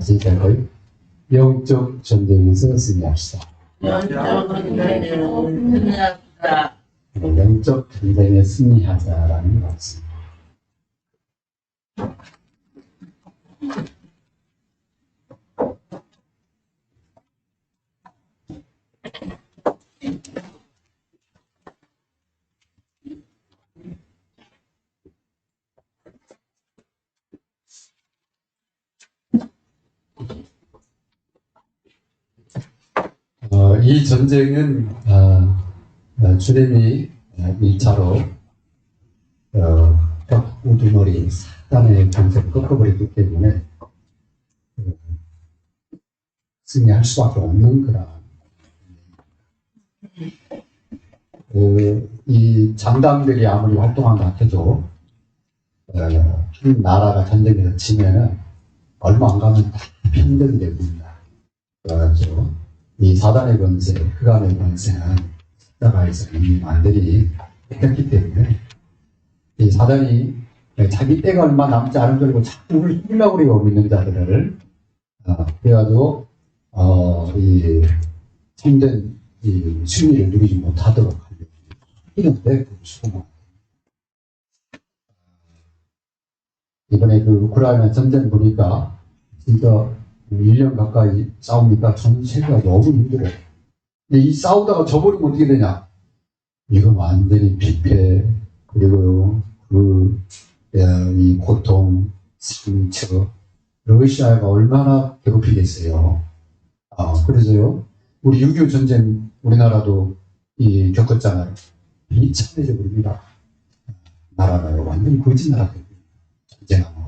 같이 할까요? 영적 전쟁에서 승리합시다. 영적 전쟁에서 승리합시다. 영적 전쟁에 승리하자라는 말씀. 이 전쟁은 주님이 1차로 우두머리 사단의 권세를 꺾어버리기 때문에 승리할 수밖에 없는 거라. 이 장당들이 아무리 활동한다 해도 한 나라가 전쟁에서 지면은 얼마 안 가면 다 편들됩니다. 그래가지고 이 사단의 권세, 흑암의 권세는 십자가에서 이미 완전히 뺏겼기 때문에 이 사단이 자기 때가 얼마 남지 않은 줄 알고 자꾸 우리를 죽이려고 그래요. 믿는 자들을. 그래가지고 이 참된 이 승리를 누리지 못하도록 하려고 이런데 이번에 그 우크라이나 전쟁 보니까 진짜 1년 가까이 싸우니까 전 세계가 너무 힘들어요. 근데 이 싸우다가 져버리면 어떻게 되냐? 이거 완전히 피폐, 그리고 이 고통, 상처, 러시아가 얼마나 괴롭히겠어요. 그래서요, 우리 6.25 전쟁 우리나라도 겪었잖아요. 비참해져 버립니다. 나라가요. 완전히 거짓 나라가 됩니다. 전쟁하고.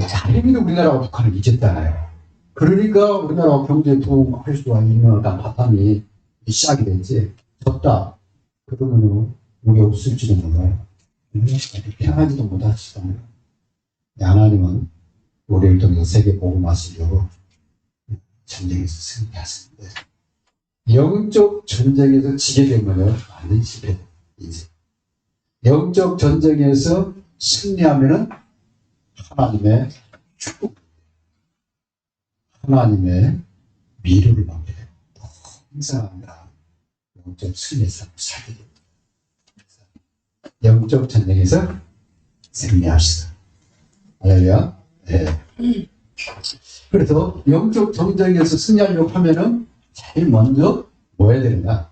자기도 우리나라가 북한을 잊었잖아요. 그러니까 우리나라가 경제 부흥할 수가 있는 어떤 바탕이 시작이 됐지. 졌다. 그러면 우리 없을지도 몰라요. 편하지도 못하시다. 하나님은 우리를 통해서 세계 복음 하시려고 전쟁에서 승리하셨는데 영적 전쟁에서 지게 되면요 완전 실패. 이제 영적 전쟁에서 승리하면은 하나님의 축복, 하나님의 미루를 받게 됩니다. 항상 영적 승리에서 살게 됩니다. 영적 전쟁에서 승리합시다. 할렐루야. 네. 그래서 영적 전쟁에서 승리하려고 하면은 제일 먼저 뭐 해야 되는가?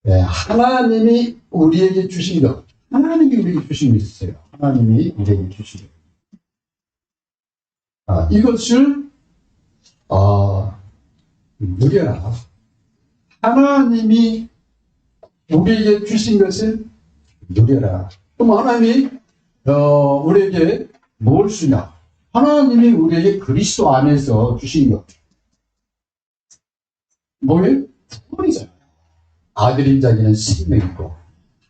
네, 하나님이 우리에게 주신 것, 하나님이 우리에게 주신 게 있어요. 하나님이 우리에게 주신 것. 이것을 누려라. 하나님이 우리에게 주신 것을 누려라. 그럼 하나님이 우리에게 뭘 주냐? 하나님이 우리에게 그리스도 안에서 주신 것. 뭐예요? 구원이잖아요. 아들인 자에게는 생명이 있고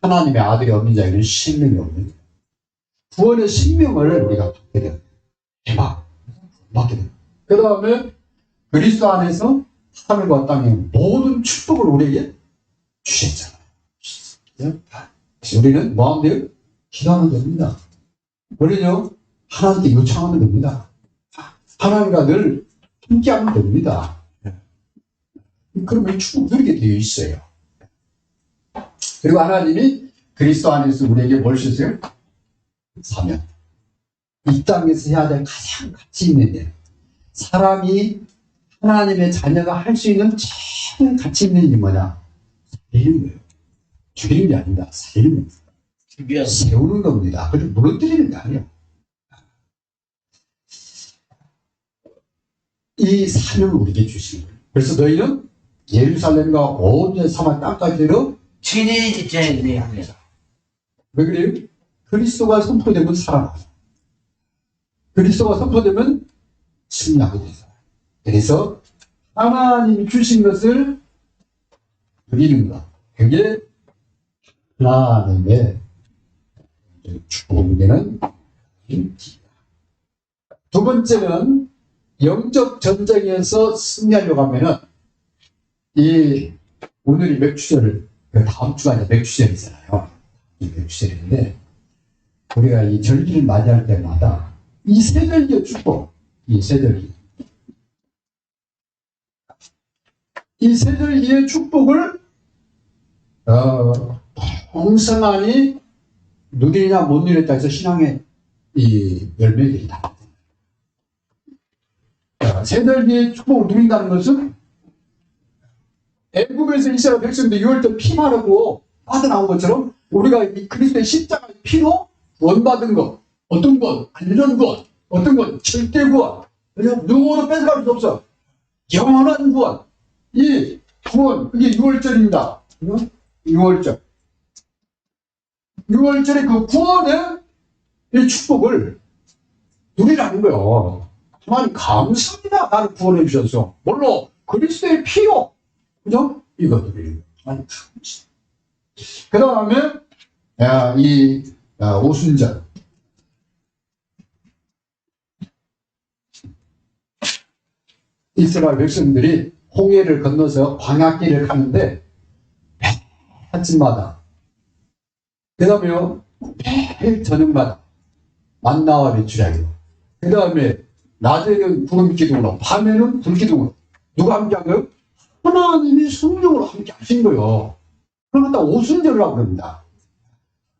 하나님의 아들이 없는 자에게는 생명이 없는 거예요. 구원의 생명을 우리가 받게 돼요. 대박. 받게 돼요. 그 다음에 그리스도 안에서 하늘과 땅의 모든 축복을 우리에게 주셨잖아요. 우리는 뭐 하면 돼요? 기도하면 됩니다. 우리는요, 하나님께 요청하면 됩니다. 하나님과 늘 함께하면 됩니다. 그러면 축복 누리게 되어 있어요. 그리고 하나님이 그리스도 안에서 우리에게 뭘 주세요? 사명. 이 땅에서 해야 될 가장 가치 있는 일. 사람이 하나님의 자녀가 할 수 있는 제일 가치 있는 일이 뭐냐? 살리는 거예요. 죽이는 게 아닙니다. 살리는 거예요. 세우는 겁니다. 그리고 무너뜨리는 게 아니에요. 이 사명을 우리에게 주시는 거예요. 그래서 너희는 예루살렘과 온 사막 땅까지로 진이 지켜야 돼요. 왜 그래요? 그리스도가 선포되면 살아나요. 그리스도가 선포되면 승리하게 돼요. 그래서 하나님이 주신 것을 누리는 것. 그게 하나님의 축복이 되는 힘입니다. 두 번째는 영적 전쟁에서 승리하려고 하면은 오늘이 맥주절, 다음 주가 이제 맥주절이잖아요. 이 맥주절인데 우리가 이 절기를 맞이할 때마다 이 세절기의 축복, 이 세절기. 이 세절기의 축복을, 풍성하니 누리냐 못 누렸다 해서 신앙의 이 열매들이다. 세절기의 축복을 누린다는 것은 애굽에서 이스라엘 백성들이 6월절 피 바르고 빠져나온 것처럼 우리가 이 그리스도의 십자가의 피로 구원받은 것, 어떤 것, 안전 구원, 어떤 것, 절대 구원, 누구도 뺏어갈 수 없어. 영원한 구원. 이 구원, 그게 6월절입니다. 6월절. 6월절의 그 구원의 이 축복을 누리라는 거예요. 하나님 감사합니다. 나를 구원해 주셔서. 물론 그리스도의 피로, 그죠? 이거 누리는 거예요. 그 다음에 이 오순절. 이스라엘 백성들이 홍해를 건너서 광야길을 가는데 아침마다, 그 다음에요 매일 저녁마다 만나와 메추라기로, 그 다음에 낮에는 구름 기둥으로, 밤에는 불 기둥으로. 누가 함께 한 거예요? 하나님이 성령으로 함께 하신 거예요. 그걸 갖다 오순절이라고 그럽니다.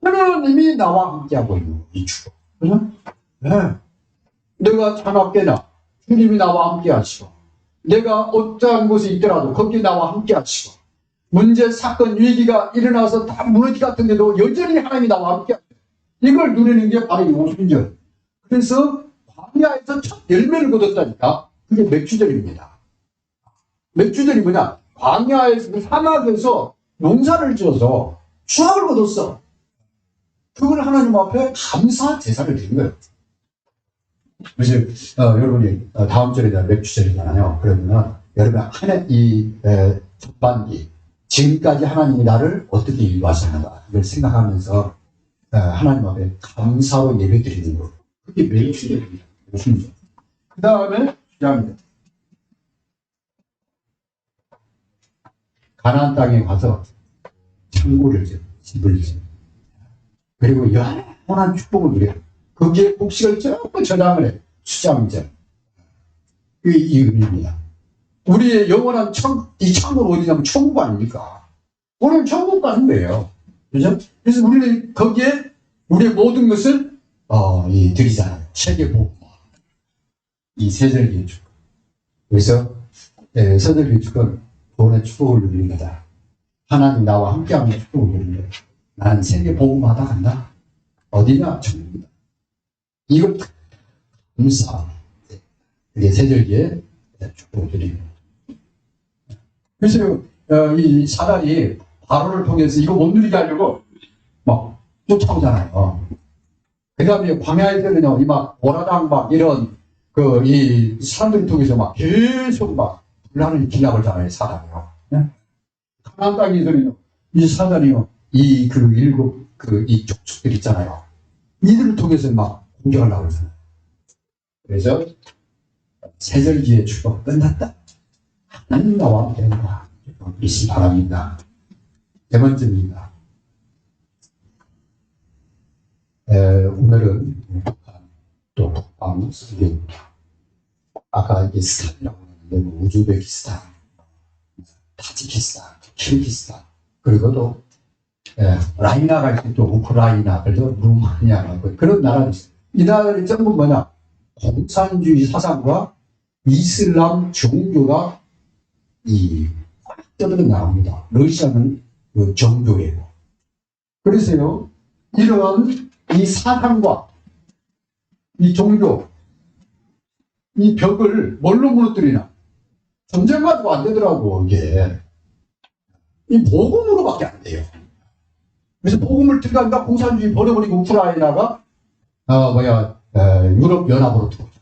하나님이 나와 함께 하고 있는 이 축복. 그죠? 네. 내가 잔악깨나 주님이 나와 함께 하시고, 내가 어떠한 곳에 있더라도 거기에 나와 함께 하시고, 문제, 사건, 위기가 일어나서 다 무너지 같은데도 여전히 하나님이 나와 함께 하시고, 이걸 누리는 게 바로 이 오순절. 그래서 광야에서 첫 열매를 거뒀다니까. 그게 맥주절입니다. 맥주절이 뭐냐? 광야에서, 그 사막에서 농사를 지어서 수확을 거뒀어. 그걸 하나님 앞에 감사 제사를 드린 거예요. 그래서 여러분이 다음 절에 대한 맥주절이잖아요. 그러면 여러분 이 전반기 지금까지 하나님이 나를 어떻게 인도하셨는가 이걸 생각하면서 하나님 앞에 감사로 예배드리는 거. 그게 맥주절입니다. 그 다음에 주장입니다. 가나안 땅에 가서 창고를 지어, 집을 지어, 그리고 영원한 축복을 누려요. 거기에 곡식을 전부 저장을 해. 수장절. 이 의미입니다. 우리의 영원한 이 창고는 어디냐면 천국 아닙니까? 오늘 천국 가는 거예요. 그죠? 그래서 우리는 거기에 우리의 모든 것을 드리잖아요. 세계복음. 이 세절기의 축복. 그래서 세절기의 축복은 구원의 축복을 누리는 거다. 하나님 나와 함께하는 축복을 누리는 거다. 나는 세계복음 하다 간다. 어디냐? 천국이다. 이걸 감사. 이게 세절기에 축복을 드리는 거다. 그래서 이 사단이 바로를 통해서 이거 못 누리게 하려고 막 쫓아오잖아요. 그 다음에 광야에서는요, 막 보라당 막 이런 이 사람들 통해서 막 계속 막 불나는 기약을 하잖아요, 사단이요. 네? 가나안 땅에서는요, 이 사단이요, 이 족속들 있잖아요. 이들을 통해서 막 공격을 하고 있어요. 그래서 세절기의 축복 끝났다. 하나님 나와 함께 한다. 믿으시 바랍니다. 세 번째입니다. 오늘은 또 북방 수교, 아까 이게 스탄이라고 하는데 우즈베키스탄, 타지키스탄, 키르기스탄, 그리고 또 라이나가 있고 또 우크라이나, 그리고 루마니아, 그런 나라도 있어요. 이 나라들이 전부 뭐냐? 공산주의 사상과 이슬람 종교가 떠들어 나옵니다. 러시아는 그 정교예요. 그래서요, 이런 이 사상과 이 종교, 이 벽을 뭘로 무너뜨리나? 전쟁 가지고 안 되더라고, 이게. 이 복음으로밖에 안 돼요. 그래서 복음을 들어가니까 공산주의 버려버리고 우크라이나가, 유럽연합으로 들어오잖아요.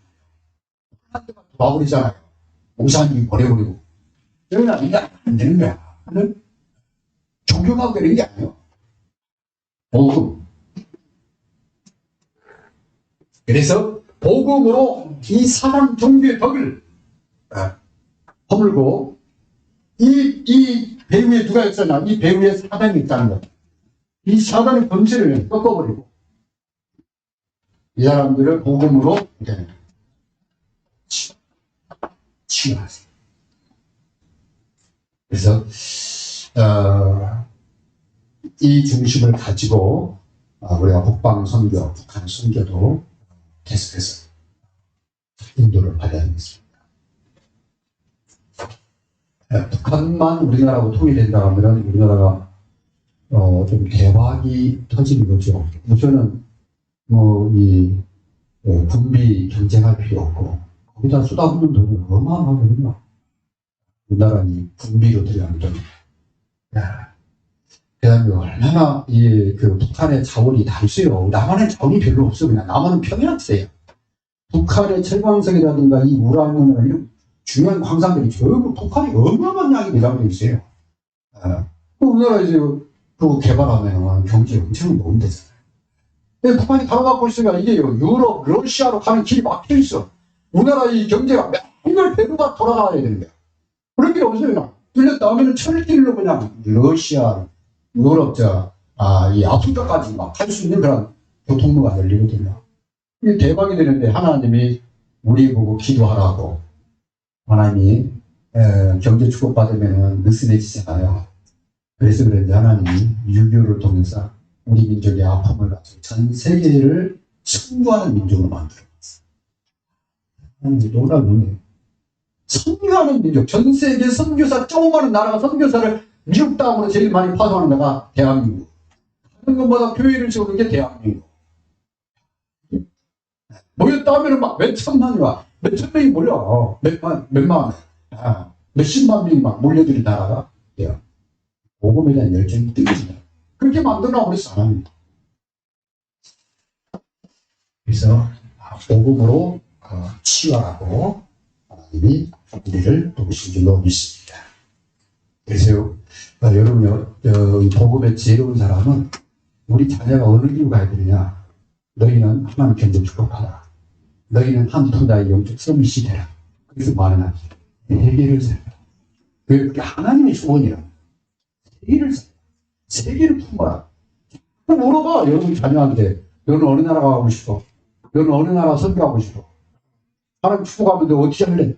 와버리잖아요. 공산주의 버려버리고. 그러나 이게 안 되는 거야. 종교가 되는 게 아니에요. 복음. 그래서 복음으로 이 사상 종교의 덕을 허물고, 이 배후에 누가 있었나? 이 배후에 사단이 있다는 것. 이 사단의 권세를 꺾어버리고, 이 사람들을 복음으로 치유하세요. 그래서 이 중심을 가지고 우리가 북방 선교, 북한 선교도 계속해서 인도를 받아야 되겠습니다. 북한만 우리나라하고 통일된다 하면 우리나라가 좀 대박이 터지는 거죠. 우선은 군비 경쟁할 필요 없고 거기다 쏟아붓는 돈은 어마어마하거든요. 우리나라는 군비로 들어가는 돈. 그다음에 얼마나 그 북한의 자원이 다 있어요. 남한의 자원이 별로 없어. 그냥 남한은 평양세요. 북한의 철광석이라든가 이 우라늄이나 이런 중요한 광산들이 전부 북한이 어마어마한 양이 내려져 있어요. 우리나라 이제 그거 개발하면 경제 엄청 좋은 데잖아요. 근데 북한이 다뤄갖고 있으니까 이게 유럽, 러시아로 가는 길이 막혀 있어. 우리나라 이 경제가 맨날 배로가 돌아가야 되는데 그런 게 없어요. 그냥 나오면 철길로 그냥 러시아, 유럽, 이 아프리카까지 막 할 수 있는 그런 교통로가 열리거든요. 이게 대박이 되는데 하나님이 우리 보고 기도하라고 하나님이 경제 축복받으면 느슨해지잖아요. 그래서 그런지 하나님이 유교를 통해서 우리 민족의 아픔을 가지고 전 세계를 선교하는 민족으로 만들어놨어요. 놀라운 선교하는 민족, 전 세계 선교사, 조그마한 나라가 선교사를 미국 다음으로 제일 많이 파송하는 나라가 대한민국. 하는 것보다 교회를 세우는 게 대한민국. 모였다 하면 막 몇천만이 와, 몇천 명이 몰려. 몇만, 몇십만 명이 막 몰려들인 나라가 대한민국. 복음에 대한 열정이 뜨거워진다. 그렇게 만들어 버렸어, 하나님. 그래서 복음으로 치유하라고 하나님이 우리를 도우신 줄로 믿습니다. 그래서 여러분요, 복음에 지혜로운 사람은 우리 자녀가 어느 길로 가야 되느냐? 너희는 하나님 견제 축복하라. 너희는 한 투다의 영적 서밋이 되라. 그래서 말하는 세계를 살라. 그게 하나님의 소원이라. 세계를 품어라. 물어봐, 여러분 자녀한테. 너는 어느 나라 가고 싶어? 너는 어느 나라 선교하고 싶어? 하나님 축복하면 너 어떻게 할래?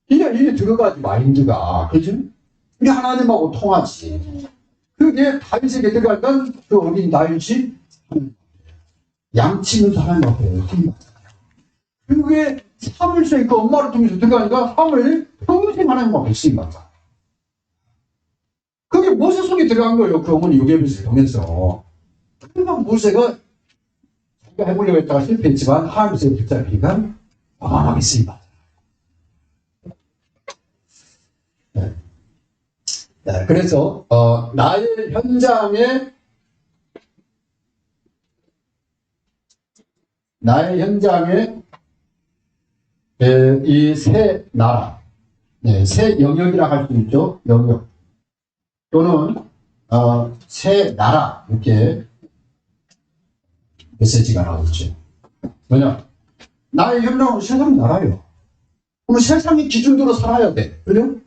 이게 들어가지, 마인드가. 그죠? 우리 하나님하고 통하지. 그게 다윗에게 들어가면 그 어린 다윗이 양치는 사람이 없어요. 그게 사물소에 그 엄마를 통해서 들어가니까 사물이 평생 하나님하고 있으니 같아. 그게 모세 속에 들어간 거예요. 그 어머니 요괴빛을 보면서. 그러니까 모세가 자기가 해보려고 했다가 실패했지만 하나님께서 붙잡히니까 어마어마하게 쓰임받아. 그래서 나의 현장에 이 새 나라, 새 영역이라 할 수 있죠. 영역 또는 새 나라 이렇게 메시지가 나오죠. 뭐냐? 나의 현장은 세상 나라예요. 그럼 세상의 기준대로 살아야 돼. 그죠?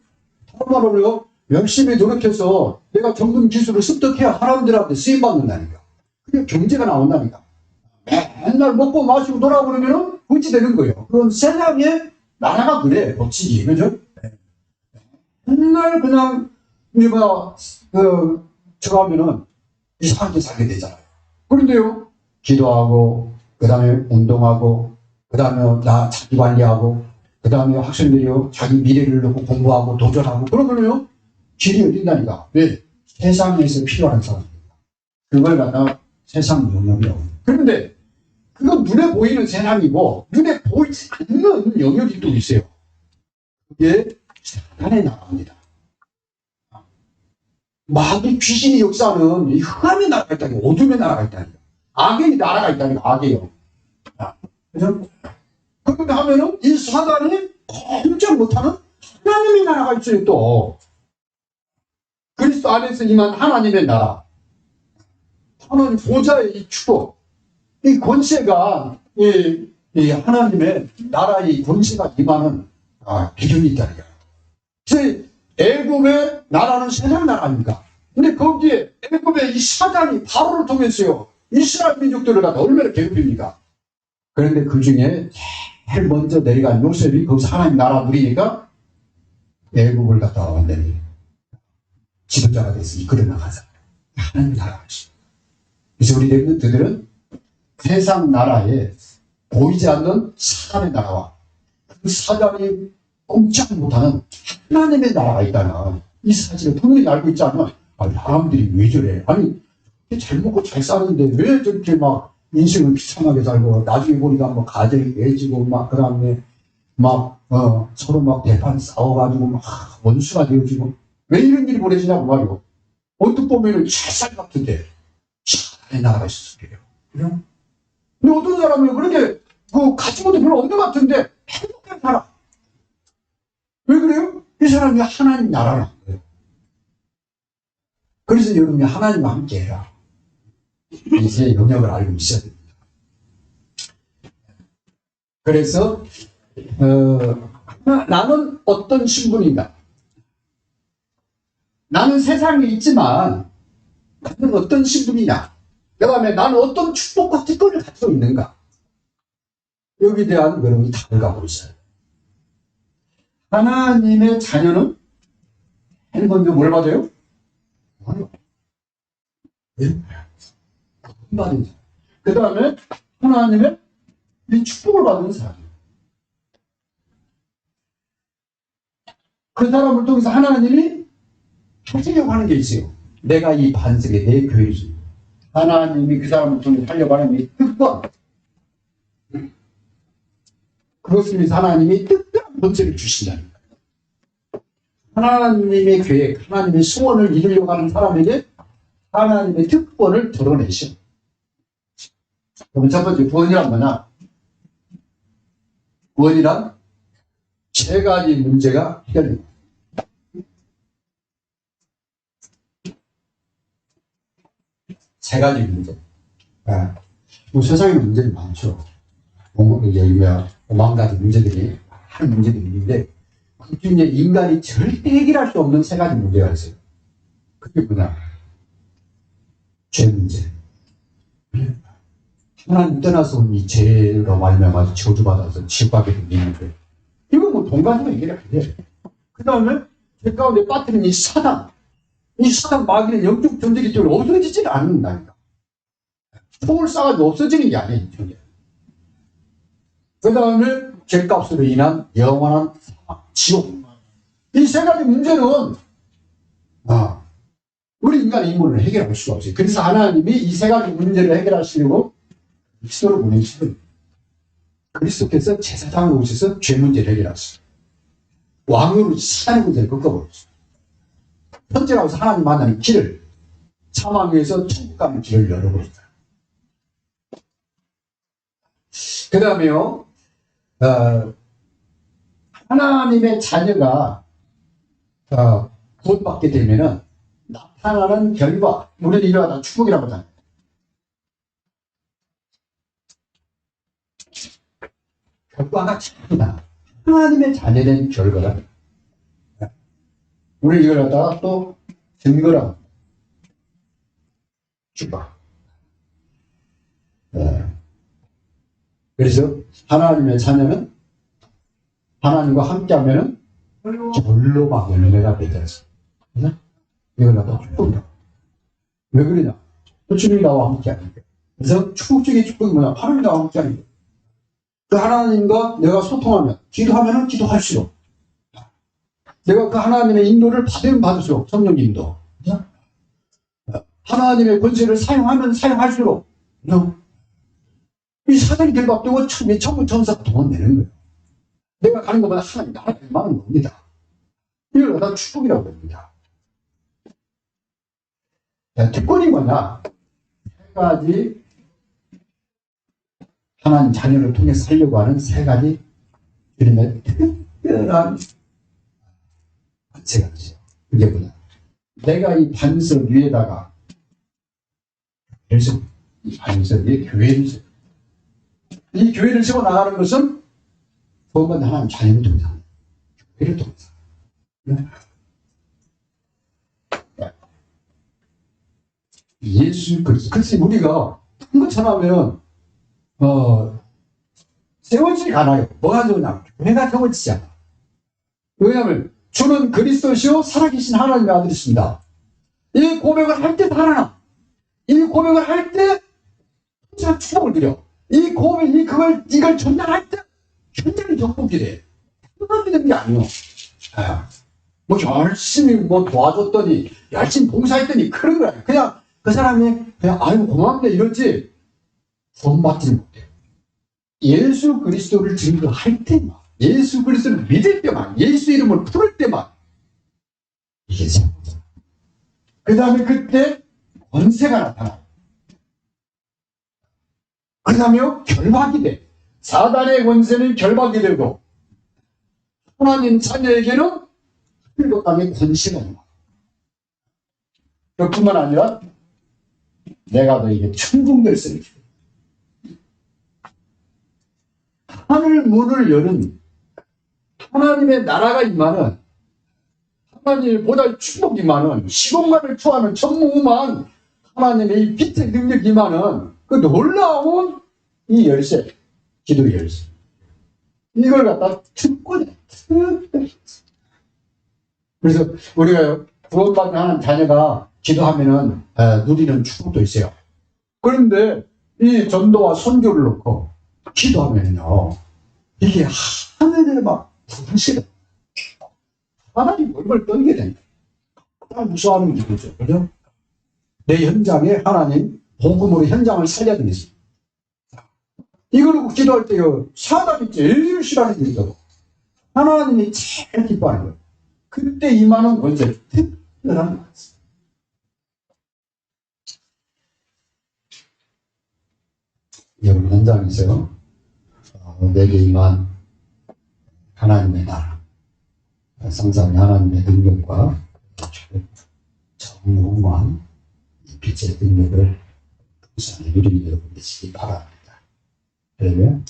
다른 말로 열심히 노력해서 내가 전문 기술을 습득해야 사람들한테 쓰임받는다니까. 그게 경제가 나온다니까. 맨날 먹고 마시고 돌아보려면 어찌 되는 거예요. 그건 세상의 나라가 그래, 법칙이. 그죠? 맨날 그냥, 저거 하면은 이상하게 살게 되잖아요. 그런데요, 기도하고, 그 다음에 운동하고, 그 다음에 자기 관리하고, 그 다음에 학생들이요, 자기 미래를 놓고 공부하고 도전하고, 그러면요, 길이 어딘다니까. 왜? 세상에서 필요한 사람입니다. 그걸 갖다가 세상 영역이라고. 그런데 그건 눈에 보이는 세상이고 눈에 보이지 않는 영역이 또 있어요. 그게 사탄의 나라입니다. 마귀 귀신이 역사는 이 흑암의 나라가 있다니, 어둠의 나라가 있다니, 악의 나라가 있다니, 악의요. 그죠? 그런데 하면은 이 사단이 꼼짝 못하는 하나님의 나라가 있어요, 또. 그리스도 안에서 임한 하나님의 나라. 하나님 보좌의 이 축복. 이 권세가, 이 하나님의 나라의 권세가 임하는, 기준이 있다는 거예요. 그래서 애굽의 나라는 세상 나라입니까? 근데 거기에 애굽의 이 사단이 바로를 통해서요, 이스라엘 민족들을 갖다 얼마나 괴롭힙니까? 그런데 그 중에 제일 먼저 내려간 요셉이 거기서 하나님 나라 누리니까 애국을 갔다 왔더니 지도자가 돼서 이끌어 나가자. 하나님 나라가 있어. 그래서 우리 렘넌트들은 세상 나라에 보이지 않는 사람의 나라와 그 사람이 꼼짝 못하는 하나님의 나라가 있다는 이 사실을 분명히 알고 있지 않으면 사람들이 왜 저래? 아니 잘 먹고 잘 사는데 왜 저렇게 막 인생을 비참하게 살고 나중에 보니까 뭐 가정이 깨지고 막 그다음에 막 서로 막 대판 싸워가지고 막 원수가 되어지고 왜 이런 일이 벌어지냐고 말이요. 어떻게 보면은 찰쌀 같은데 하나님의 나라가 있어서 그래요. 그래요? 근데 어떤 사람은 그렇게 가진 것도 별로 없는 것 같은데 행복하게 살아. 왜 그래요? 이 사람이 하나님 나라를 한 거예요. 그래서 여러분이 하나님과 함께 해라. 이제 영역을 알고 있어야 됩니다. 그래서 나는 어떤 신분인가? 나는 세상에 있지만 나는 어떤 신분이냐? 그 다음에 나는 어떤 축복과 특권을 가지고 있는가? 여기에 대한 여러분이 답을 갖고 있어요. 하나님의 자녀는 제일 먼저 뭘 받아요? 받은 자. 그 다음에 하나님의 이 축복을 받는 사람이에요. 그 사람을 통해서 하나님이 하시려고 하는 게 있어요. 내가 이 반석에 내 교회를 줍니다. 하나님이 그 사람을 통해 하려고 하는 이 특권. 그것을 위해서 하나님이 특별한 권세를 주신다는 거예요. 하나님의 계획, 하나님의 소원을 이루려고 하는 사람에게 하나님의 특권을 드러내셔. 그러면 첫 번째 구원이란 뭐냐? 구원이란 세 가지 문제가 해결됩니다. 세 가지 문제. 뭐 세상에 문제는 많죠. 오만 가지 문제들이, 한 문제들이 있는데, 그 중에 인간이 절대 해결할 수 없는 세 가지 문제가 있어요. 그게 뭐냐? 죄 문제. 하나님 떠나서 온 이 죄로 말미암아 저주받아서 지옥 가게 된 인간들. 이건 뭐 돈 가지고 해결이 안 돼. 그 다음에 죄 가운데 빠뜨린 이 사단 마귀는 영적 존재이기 때문에 없어지지는 않는다니까. 총을 쏴가지고 없어지는 게 아니에요. 그 다음에 죄값으로 인한 영원한 사망, 지옥. 이 세 가지 문제는 우리 인간의 인문을 해결할 수가 없어요. 그래서 하나님이 이 세 가지 문제를 해결하시려고 그리스도를 보내주시고 그리스도께서 제사장으로 오셔서 죄 문제를 해결하셨어요. 왕으로 사단의 문제를 꺾어버렸어요. 현재라고서 하나님 만나는 길을 사망 위에서 천국 가는 길을 열어버렸어요. 그 다음에요, 하나님의 자녀가 구원받게 되면은 나타나는 결과, 우리는 이와 다 축복이라고 하잖아요. 결과가 참나 하나님의 자녀된 결과가 우리 이걸 갖다가 또 증거라고 축복. 그래서 하나님의 자녀는 하나님과 함께하면은 절로 막 열매가 맺어서 이걸 갖다가 축복이라고. 왜 그러냐? 주님이 나와 함께하니까. 그래서 축복 중에 축복이 뭐냐? 하나님 나와 함께하니까. 그 하나님과 내가 소통하면, 기도하면 기도할수록, 내가 그 하나님의 인도를 받으면 받을수록, 성령 인도. 하나님의 권세를 사용하면 사용할수록, 이 사단이 될 밥 되고 천부 천사가 도망내는 거예요. 내가 가는 것보다 하나님 나라가 많은 겁니다. 이걸 갖다 축복이라고 합니다. 특권이 뭐냐? 세 가지 하나님 자녀를 통해서 살려고 하는 세 가지 이름의 특별한 관세가 있어요. 그게 뭐냐? 내가 이 반석 위에다가 그래서 이 반석 위에 교회를 세워. 이 교회를 세워 나가는 것은 구원받은 하나님 자녀를 통해서 교회를 통해서. 예수 그리스도. 그래서 우리가 큰 거 전하면 세워지지가 않아요. 뭐가 좋냐? 교회가 세워지지 않아. 왜냐하면 주는 그리스도시요 살아계신 하나님의 아들이십니다. 이 고백을 할 때 살아나. 이 고백을 할 때 제가 축복을 드려. 이 고백, 이걸 전달할 때 현장이 정복이 돼. 그만 되는 게 아니에요. 뭐 열심히 뭐 도와줬더니, 열심히 봉사했더니 그런 거야. 그냥 그 사람이 그냥 아이고 고맙네 이러지 구원받지 못해. 예수 그리스도를 증거할 때만, 예수 그리스도를 믿을 때만, 예수 이름을 부를 때만 이게 생겨요. 그 다음에 그때 권세가 나타나. 그 다음에 결박이 돼. 사단의 권세는 결박이 되고 하나님 자녀에게는 하늘과 땅의 권세가 있는 거야. 그뿐만 아니라 내가 너에게 천국을 쓰는 하늘 문을 여는 하나님의 나라가 임하는 하나님보다 축복이 많은 시공간을 초하는 전무후무한 하나님의 이 빛의 능력이 임하는 그 놀라운 이 열쇠, 기도의 열쇠. 이걸 갖다 특권에 그래서 우리가 구원받는 하는 자녀가 기도하면은 누리는 축복도 있어요. 그런데 이 전도와 선교를 놓고 기도하면요, 이게 하늘에 막 부르시다. 하나님 얼굴 떨게 된다. 무서워하는 기도죠. 그죠? 내 현장에 하나님 복음으로 현장을 살려야 되겠습니다. 이걸 기도할 때요, 사단이 제일 싫어하는 게 있다고. 하나님이 제일 기뻐하는 거예요. 그때 임하는 권세, 특별한 권세. 여러분 현장에서 내게 임한 하나님의 나라, 상상의 하나님의 능력과 정무한 빛의 능력을 부산에 누리는 여러분 되시기 바랍니다. 그러면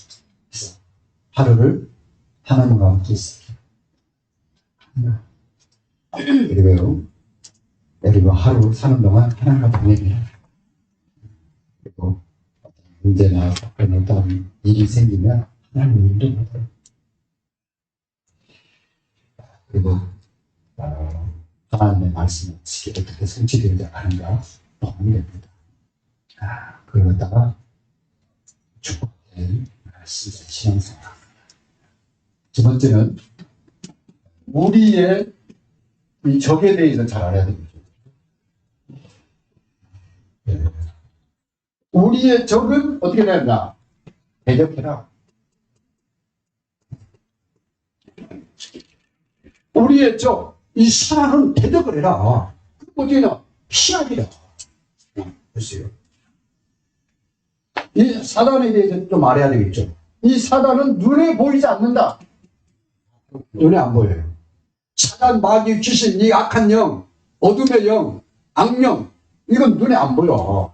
하루를 하나님과 함께 있어요. 그리고 하루 사는 동안 하나님과 보내면 그리고 문제나 어떤 일이 생기면 하나님의 인도받아요. 그리고 하나님의 말씀이 어떻게 성취되지 않은가 보면 됩니다. 그걸 갖다가 축복된 신앙생활. 두 번째는 우리의 이 적에 대해서 잘 알아야 됩니다. 우리의 적은 어떻게 해야 되나? 대적해라. 우리의 적, 이 사랑은 대적을 해라. 어떻게 해야 피하기라. 글쎄요. 이 사단에 대해서 좀 알아야 되겠죠. 이 사단은 눈에 보이지 않는다. 눈에 안 보여요. 사단, 마귀, 귀신, 이 악한 영, 어둠의 영, 악령, 이건 눈에 안 보여.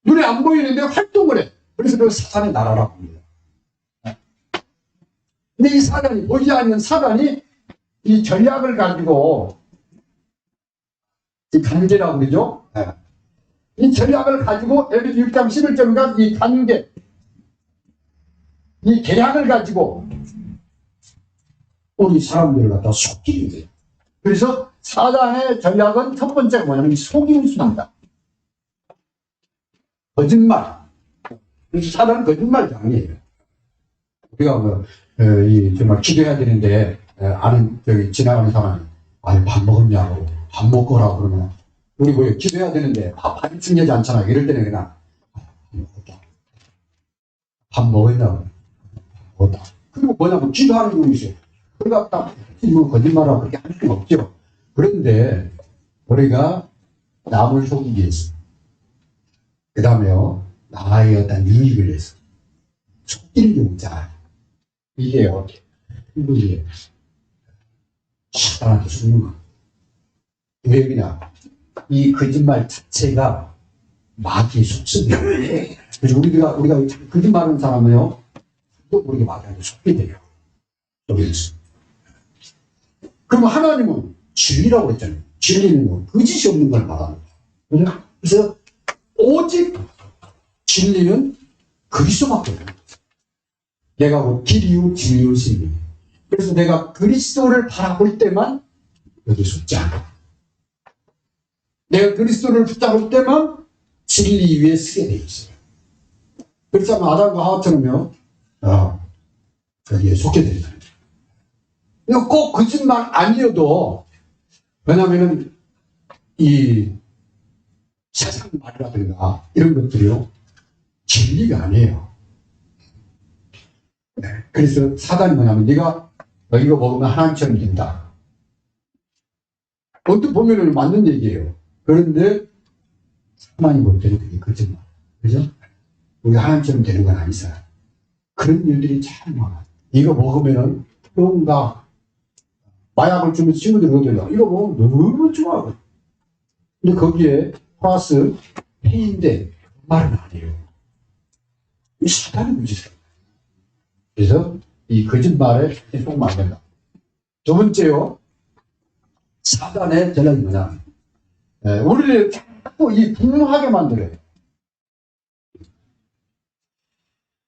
눈에 안 보이는데 활동을 해. 그래서 그 사단의 나라라고 합니다. 근데 이 사단이, 보이지 않는 사단이 이 전략을 가지고, 이 관계라고 그러죠? 이 전략을 가지고, 예를 들어 6장 11절인가 이 관계, 이 계략을 가지고, 우리 사람들을 갖다 속이는 거예요. 그래서 사단의 전략은 첫 번째가 뭐냐면 속임수입니다. 거짓말. 그래서 사단은 거짓말 장이에요. 우리가 정말 기도해야 되는데 아는 지나가는 사람이 밥 먹었냐고 밥 먹거라 그러면 우리 뭐 기도해야 되는데 밥이 중요하지 않잖아. 이럴 때는 그냥 밥 먹었냐고 먹었다. 그리고 뭐냐면 기도하는 놈이 있어요. 우리가 딱 뭐 거짓말하고 그렇게 할 수는 없죠. 그런데 우리가 남을 속이기 위해서 그 다음에요 나의 어떤 이익을 위해서 속이는 경우 잘 이게요 이게 사단한테 속는 거. 왜 그냥 이 거짓말 자체가 마귀의 속성이에요. 그래서 우리가 거짓말하는 사람은요 또 우리가 마귀한테 속게 돼요. 그럼 하나님은 진리라고 했잖아요. 진리는 뭐 거짓이 없는 걸 말하는 거예요. 그래서 오직 진리는 그리스도밖에 없는 거예요. 내가 곧 길이요 진리요 생명. 그래서 내가 그리스도를 바라볼 때만 여기 속지 않아. 내가 그리스도를 붙잡을 때만 진리 위에 서게 돼 있어요. 그렇지 않으면 아담과 하와처럼요, 여기에 속게 되는 거예요. 이거 꼭 거짓말 아니어도, 왜냐면은, 이 세상 말이라든가 이런 것들이요, 진리가 아니에요. 그래서 사단이 뭐냐면, 네가 이거 먹으면 하나님처럼 된다. 언뜻 보면은 맞는 얘기예요. 그런데, 하나님 볼 때는 그게 거짓말. 그죠? 우리 하나님처럼 되는 건 아니잖아. 그런 일들이 참 많아. 이거 먹으면은 뭔가 마약을 주면 친구들이 그러더라. 이거 먹으면 너무 좋아. 근데 거기에 플러스 페인데 말은 아니에요. 이 사단이 문제죠. 그래서 이 거짓말에 속으면 안 된다. 두 번째요. 사단의 전략이 뭐냐. 우리를 자꾸 이 분노하게 만들어요.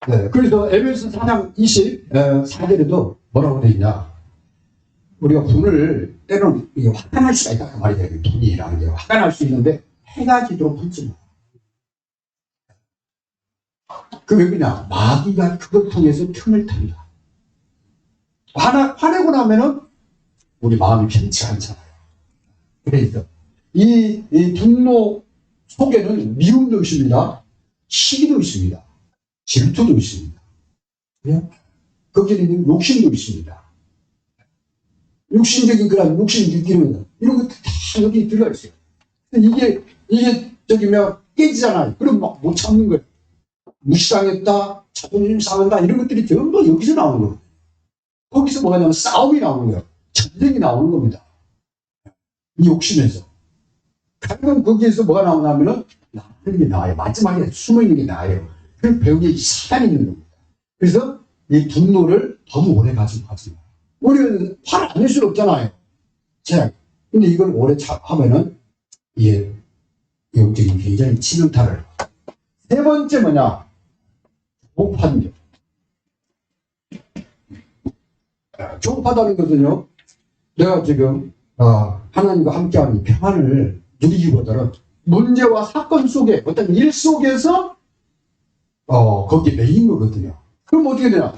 네, 그래서 에베소 4장 24절에도 뭐라고 되어 있냐. 우리가 분을 때로는 화가 날 수가 있다. 그 말이 돼요. 분이라는 게 화가 날 수 있는데 해가 지도록 분지 마. 그게 그냥 마귀가 그걸 통해서 틈을 탄다. 화내고 나면은 우리 마음이 편치 않잖아요. 그래서 이 분노 속에는 미움도 있습니다. 시기도 있습니다. 질투도 있습니다. 거기에는 욕심도 있습니다. 욕심적인 그런 욕심 느끼는 이런 것도 다 여기 들어가 있어요. 이게 깨지잖아요. 그럼 막 못 참는 거예요. 무시당했다, 자존심 상한다 이런 것들이 전부 여기서 나오는 거예요. 거기서 뭐가 나오면 싸움이 나오는 거예요. 전쟁이 나오는 겁니다. 이 욕심에서. 가끔 거기에서 뭐가 나오냐면은 나는 게 나아요. 마지막에 숨어 있는 게 나아요. 그 배우에 사단이 있는 겁니다. 그래서 이 분노를 너무 오래 가지고 가지 마요. 우리는 화를 안 낼 수는 없잖아요. 자, 근데 이걸 오래 하면은 이게 영적인 굉장히 치명타를. 세 번째 뭐냐? 조급한 것. 조급하다는 것은요, 내가 지금 하나님과 함께하는 이 평안을 누리기보다는 문제와 사건 속에 어떤 일 속에서 거기에 매인 거거든요. 그럼 어떻게 되냐?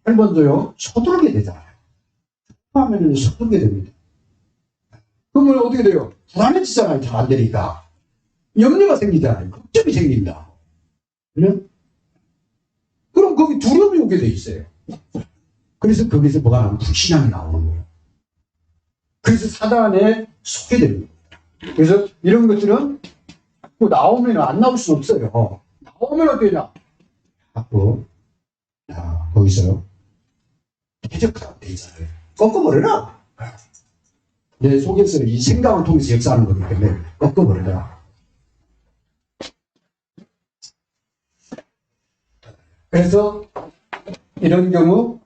제일 먼저요, 서두르게 되잖아요. 하면은 서두르게 됩니다. 그러면 어떻게 돼요? 불안해지잖아요. 잘 안 되니까. 염려가 생기잖아요. 걱정이 생긴다. 그럼 거기 두려움이 오게 돼 있어요. 그래서 거기서 뭐가 나오면 불신앙이 나오는 거예요. 그래서 사단에 속게 됩니다. 그래서 이런 것들은 나오면 안 나올 수 없어요. 나오면 어떻게 되냐? 자꾸 거기서 해적하게 돼 있잖아요. 꺾어버려라. 내 속에서 이 생각을 통해서 역사하는 거기 때문에 꺾어버려라. 그래서 이런 경우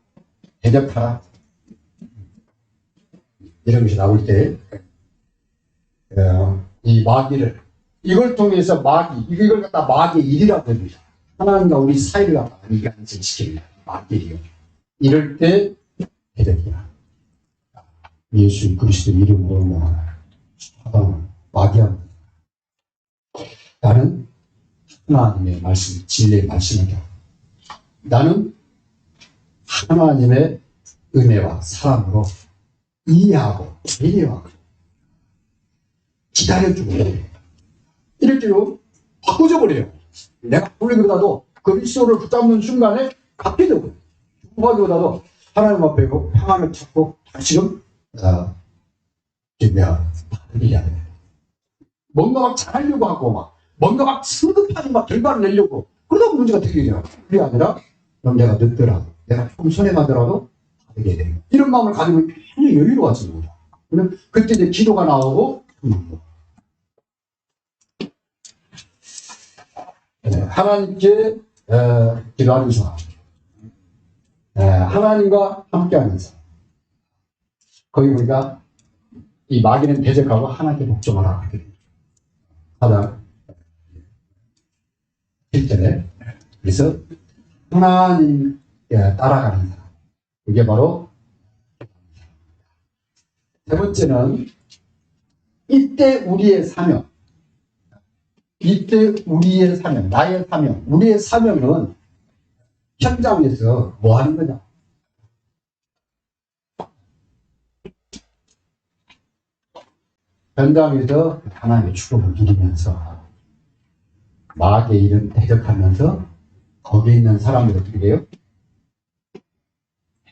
대적하라. 이런 것이 나올 때 이 마귀를 이걸 통해서 이걸 갖다 마귀의 일이라고 합니다. 하나님과 우리 사이를 갖다 이간질시킵니다. 마귀요. 이럴 때 대적이야. 예수 그리스도 이름으로 마귀합니다. 나는 하나님의 말씀, 진리의 말씀을 나는 하나님의 은혜와 사랑으로 이해하고 배려하고 기다려주고 이럴 때요 바꾸져 버려요. 내가 불리보다도 그리스도를 붙잡는 순간에 갖게 되고 조급하기보다도 하나님 앞에 평안을 찾고 다시금 받으려야 돼. 뭔가 막 잘하려고 하고 뭔가 막 성급하게 결과를 내려고 그러다 문제가 되겠죠. 그게 아니라 그럼 내가 늦더라도 내가 좀 손해가더라도 받게 되는 이런 마음을 가지면 굉장히 여유로워집니다. 그럼 그때 이제 기도가 나오고 하나님께 기도하는 사람, 하나님과 함께하는 사람. 거기 우리가 이 마귀는 대적하고 하나님께 복종하라. 하나 1절에 그래서 하나님의 따라가는 사람. 이게 바로 세 번째는 이때 우리의 사명. 이때 우리의 사명, 나의 사명. 우리의 사명은 현장에서 뭐 하는 거냐? 현장에서 하나님의 축복을 누리면서 마귀의 일은 대적하면서 거기에 있는 사람들 어떻게 돼요?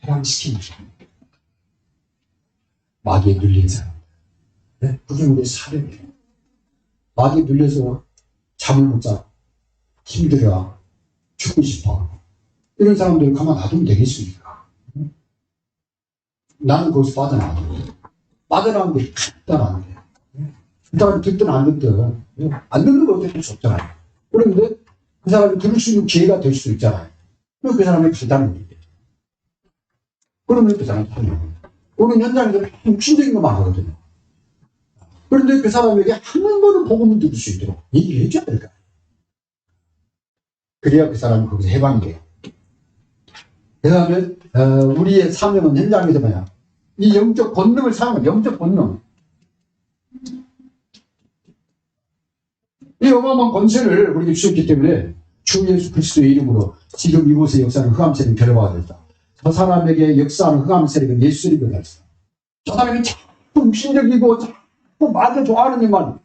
해방시키는 거예요. 마귀에 눌린 사람. 네? 그게 우리의 사명이에요. 마귀에 눌려서 잠을 못 자, 힘들어, 죽고 싶어. 이런 사람들 가만 놔두면 되겠습니까? 나는 거기서 빠져나가는 빠져나가는 게 간단한 게. 일단 듣든 안 듣든, 안 듣는 거 어쩔 수 없잖아요. 그런데 그 사람이 들을 수 있는 기회가 될 수도 있잖아요. 그럼 그 사람이 간단한 얘기예요. 그러면 그 사람이 하는 거예요. 오늘 현장에서 육신적인 것만 하거든요. 그런데 그 사람에게 한 번은 복음을 들을 수 있도록 얘기를 해줘야 될까요? 그래야 그 사람이 거기서 해방이 돼요. 그 다음에, 우리의 사명은 현장에서 뭐냐? 이 영적 본능을 사용한 영적 본능. 이 어마어마한 권세를 우리에게 주셨기 때문에 주 예수 그리스도의 이름으로 지금 이곳의 역사는 흑암 세력이 결여가 됐다. 저 사람에게 역사하는 흑암 세력은 예수 세력을 가졌다. 저 사람이 자꾸 육신적이고 자꾸 마저 좋아하는 일만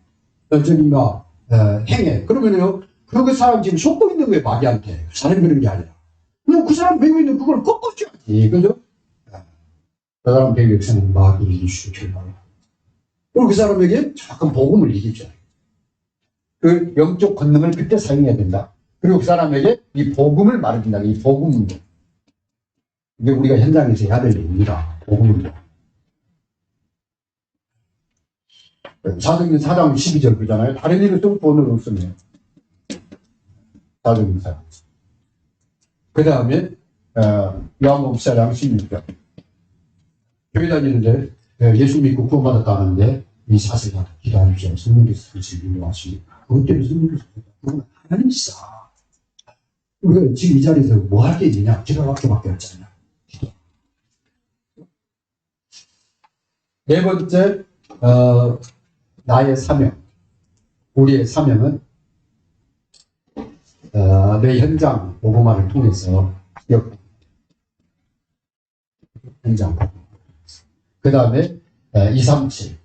행해. 그러면요, 그 사람 지금 속고 있는 거예요, 마귀한테. 그 사람이 그런 게 아니라. 그 사람 배우고 있는 그걸 꺾어줘야지. 그죠? 그 사람 배우고 역사는 마귀를 이기시고 결과를. 그리고 그 사람에게 잠깐 복음을 이기죠. 그 영적 권능을 그때 사용해야 된다. 그리고 그 사람에게 이 복음을 말해준다. 이 복음을. 이게 우리가 현장에서 해야 될 일입니다. 복음을. 사도행전 4장 12절 그러잖아요. 다른 일을 좀 본을 없었네요. 사도행전 4장. 그 다음에 요한복음 4장 16절. 교회 다니는데 예수 믿고 구원받았다 하는데 이 사세가 기도하십시오. 성령께서 그것을 인도하시니 그것 때문에 성령께서 그건 하나님이시다. 우리가 지금 이 자리에서 뭐 할 게 있느냐? 기도밖에 없잖아요. 기도. 네 번째, 나의 사명. 우리의 사명은 내 현장 복음화를 통해서 현장 복음. 그 다음에 237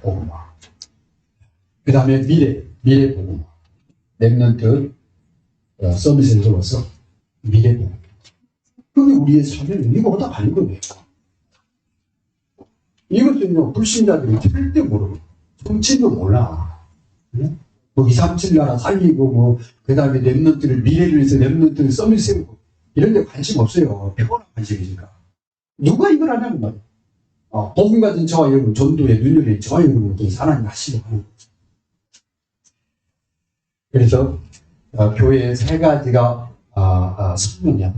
복음화. 그 다음에 미래 복음화. 랩런트 서비스를 들어서 미래 복음. 그게 우리의 사명이 이거보다 아닌 거예요. 이것은요, 불신자들이 절대 모르고, 정치도 몰라. 뭐 237 나라 살리고, 그 다음에 랩런트를 미래를 위해서 랩런트를 서비스 세우고, 이런 데 관심 없어요. 피곤한 관심이니까. 누가 이걸 하냐는 말이에요. 복음 가진 저와 여러분, 전도에 눈여린 저와 여러분께 하나님 하시고 하는 거죠. 그래서 교회의 세 가지가 성명이야.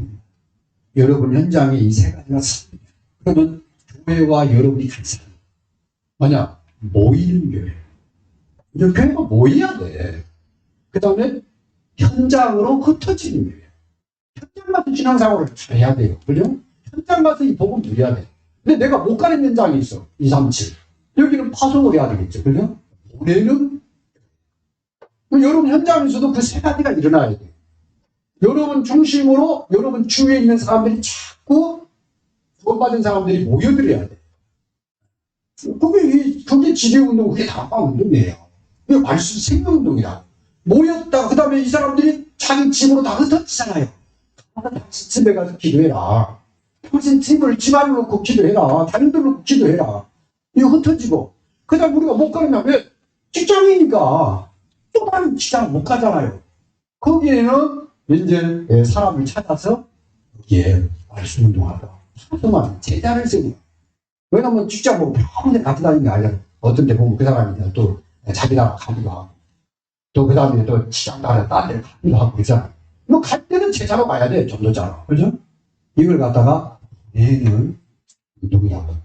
여러분 현장에 이 세 가지가 성명이야. 그러면 교회와 여러분이 같이 뭐냐? 모이는 교회. 이제 교회가 모여야 돼. 그 다음에 현장으로 흩어지는 교회. 현장 가서 신앙생활을 해야 돼요. 그죠? 현장 가서 이 복음 누려야 돼. 근데 내가 못 가는 현장이 있어. 237. 여기는 파송을 해야 되겠죠. 그죠? 올해는 여러분 현장에서도 그 세 가지가 일어나야 돼. 여러분 중심으로 여러분 주위에 있는 사람들이 자꾸 구원받은 사람들이 모여들어야 돼. 그게 지뢰운동, 그게 다방운동이에요. 그게 말씀 생명운동이라. 모였다. 그 다음에 이 사람들이 자기 집으로 다 흩어지잖아요. 당신 집에 가서 기도해라. 당신 집을 집안을 놓고 기도해라. 다른 데 놓고 기도해라. 이거 흩어지고. 그 다음에 우리가 못 가느냐? 왜? 직장이니까. 또 다른 직장 못 가잖아요. 거기에는 이제 사람을 찾아서 여기에 말씀 운동하다. 하지만 제자를 세우고. 왜냐면 직장 보고 평생 같이 다니는 게 아니라 어떤 데 보면 그 사람이 또 자기 나라 가기도 하고 또 그 다음에 또 직장 나라 딴 데 가기도 하고 그러잖아. 뭐 갈 때는 제자로 가야 돼. 전도자로. 그죠? 이걸 갖다가 얘는 운동이라고.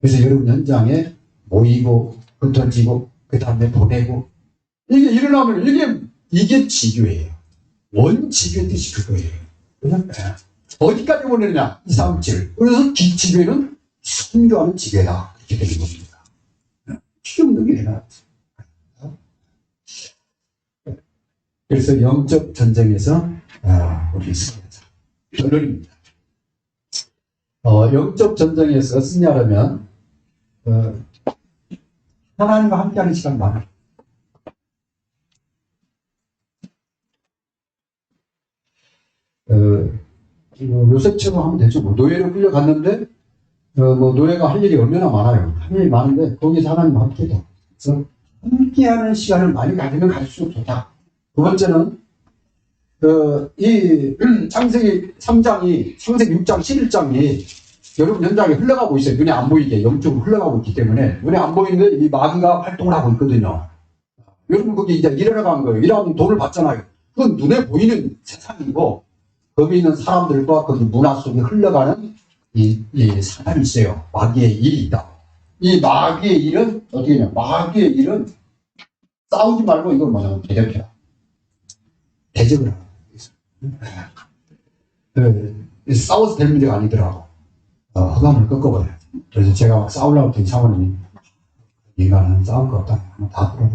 그래서 여러분 현장에 모이고 흩어지고 그 다음에 보내고 이게 일어나면 이게 지교예요. 원지교의 뜻이 그거예요. 그죠? 어디까지 보내느냐? 2, 3, 7. 그래서 지배는 선교하는 지배다. 이렇게 되는 겁니다. 필요없는 게 해라. 그래서 영적 전쟁에서 우리 승리하자. 결론입니다. 영적 전쟁에서 승리하려면 하나님과 함께하는 시간 많아요. 요셉처럼 하면 되죠. 뭐 노예로 끌려갔는데 뭐 노예가 할 일이 얼마나 많아요. 할 일이 많은데 거기서 하나님과 함께도. 그래서 함께하는 시간을 많이 가지면 갈수록 좋다. 두 번째는 이 창세기 3장이 창세기 6장 11장이 여러분 현장에 흘러가고 있어요. 눈에 안 보이게 영적으로 흘러가고 있기 때문에 눈에 안 보이는데 이 마귀가 활동을 하고 있거든요. 여러분 거기 이제 일하러 간 거예요. 일하면 돈을 받잖아요. 그건 눈에 보이는 세상이고 거기 있는 사람들과 거기 문화 속에 흘러가는 이 사람이 있어요. 마귀의 일이 있다. 이 마귀의 일은 어떻게 냐 마귀의 일은 싸우지 말고 이걸 뭐냐면 대적해라. 대적을 하라. 싸워서 될 문제가 아니더라고. 허감을 꺾어버려요. 그래서 제가 막 싸우려고 했더니 사모님이 인간은 싸울 거 없다. 다 돌아.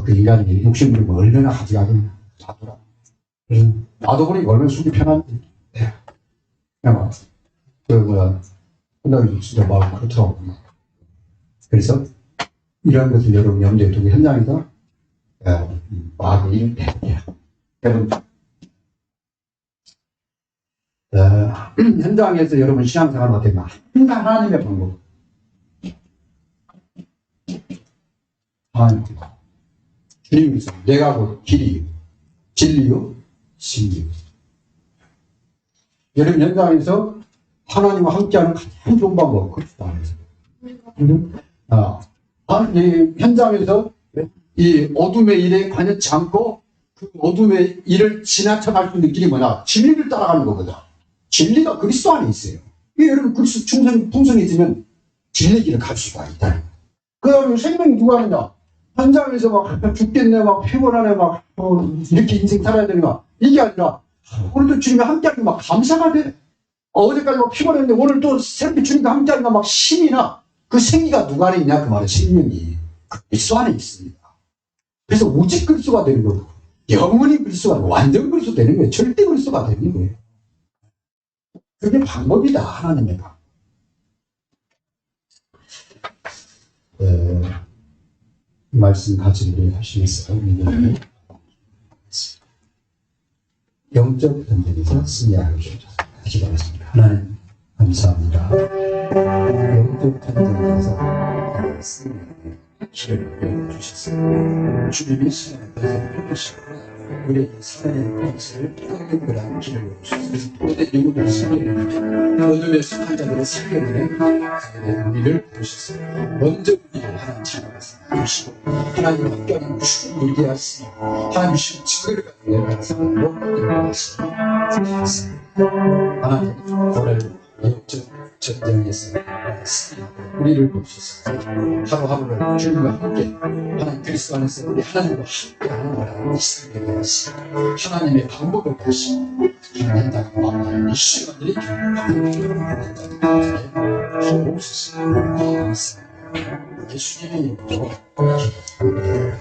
그 인간이 욕심부리고 얼마나 가져가겠냐. 다 돌아. 그래서 나도 보니 얼마나 속이 편한데. 그냥 근데 진짜 마음 그렇더라고. 그래서 이런 것을 여러분 염두에 두고 현장에서 마귀의 일을 대해야. 여러분 현장에서 여러분 신앙생활은 어떻게 항상 하나님의 방법. 하나님 방법. 주님께서 내가 곧 길이요, 진리요, 진리요. 여러분 현장에서 하나님과 함께하는 가장 좋은 방법 그리스도 안에서. 현장에서 이 어둠의 일에 관여치 않고 그 어둠의 일을 지나쳐갈 수 있는 길이 뭐냐? 진리를 따라가는 거거든. 진리가 그리스도 안에 있어요. 여러분 그리스도 풍성해지면 진리 길을 갈 수가 있다. 그 다음에 생명이 누가 하느냐? 현장에서 막 죽겠네, 막 피곤하네, 막 이렇게 인생 살아야 되나? 이게 아니라 오늘도 주님이 함께하니까 막 감사가 돼. 어제까지 막 피곤했는데 오늘 또 새롭게 주님과 함께하니까 막 힘이 나. 그 생기가 누가 안에 있냐? 그 말은 생명이 그리스도 안에 있습니다. 그래서 오직 그리스도가 되는 거고 영원히 그리스도가 완전 그리스도 되는 거예요. 절대 그리스도가 되는 거예요. 그게 방법이다. 하나님의 방법. 이 말씀 가지를 하시면서 우리는 영적 전쟁에서 승리하고 하기 바랍니다. 하나님 감사합니다. 영적 전쟁에서 승리하는 길을 열어주셨습니다. 주님이 시간을 펴주시고 우리의 사랑의 것을 평균그란 길을 열어주셨습니다. 모든 영혼을 살려내는 어둠의 속한 자들을 살려내는 우리를 부르셨습니다. 먼저 우리를 하나님 찾아갔습니다. 주시고 하나님 함께하는 주를 누리게 하시니 하나님 주신 증거를 가지고 내가사람으로 인도하시니 하나님 오늘 영적 전쟁에서 승리하고 우리를 부르셨습니다. 하루하루를 주님과 함께 하나님 그리스도 안에서 우리 하나님과 함께하는 거라는 이스라엘에 대하시 하나님의 방법을 보시고 현장을 만나는 이 시간들이 하나님의 옵소서 예수님의 이름으로 기도합니다.